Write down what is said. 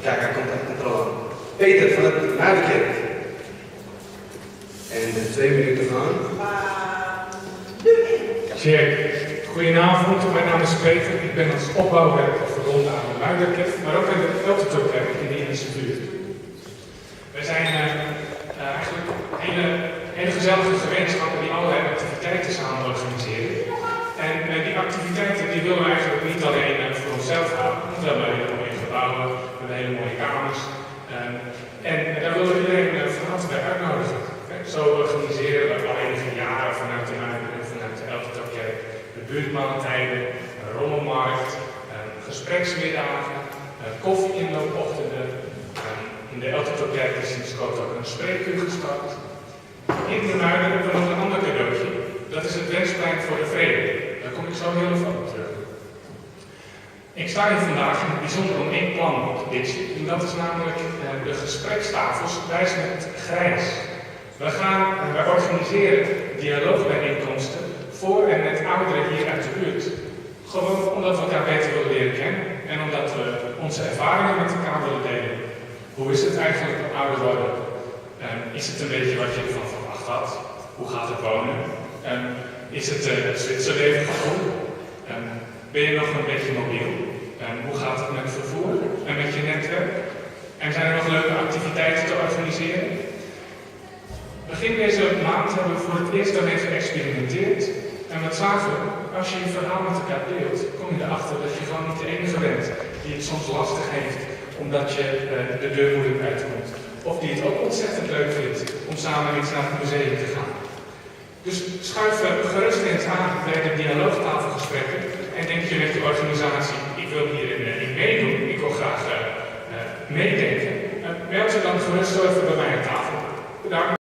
Kijk, hij komt er al aan. Peter van het Muidenkerk. En de 2 minuten gaan. Check. Goedenavond, mijn naam is Peter. Ik ben als opbouwwerker verbonden aan de Muidenkerk, maar ook aan de Eltertokkerk in de Indische buurt. Wij zijn eigenlijk hele gezellige gemeenschappen die allerlei activiteiten samen organiseren. En die activiteiten die willen we eigenlijk niet alleen voor onszelf houden. We hebben hele mooie gebouwen, we hebben hele mooie kamers. En daar willen we iedereen van harte bij uitnodigen. Zo organiseren we al enige jaren vanuit de Muiden en vanuit de Eltertokkerk de buurtmaaltijden, een rommelmarkt, gespreksmiddagen, koffie-inloopochtenden. In de Eltertokkerk is sinds kort ook een spreekuur gestart. In de Muiden hebben we nog een ander cadeautje. Dat is het Wensplein voor de Vrede. Daar kom ik zo heel even op terug. Ik sta hier vandaag in het bijzonder om één plan op te pitchen. En dat is namelijk de gesprekstafels wijzend grijs. Wij organiseren dialoogbijeenkomsten voor en met ouderen hier uit de buurt. Gewoon omdat we elkaar beter willen leren kennen en omdat we onze ervaringen met elkaar willen delen. Hoe is het eigenlijk ouder worden? Is het een beetje wat je ervan verwacht had? Hoe gaat het wonen? Is het Zwitserleven gevoel? Ben je nog een beetje mobiel? Hoe gaat het met vervoer en met je netwerk? En zijn er nog leuke activiteiten te organiseren? Begin deze maand hebben we voor het eerst daarmee geëxperimenteerd. En wat zagen we? Als je je verhaal met elkaar deelt, kom je erachter dat je gewoon niet de enige bent die het soms lastig heeft omdat je de deur moeilijk uitkomt. Of die het ook ontzettend leuk vindt om samen iets naar het museum te gaan. Dus schuif gerust eens aan bij de dialoogtafelgesprekken en denk je met je organisatie, ik wil hierin meedoen, ik wil graag meedenken. Meld je dan gerust zo even bij mij aan tafel. Bedankt.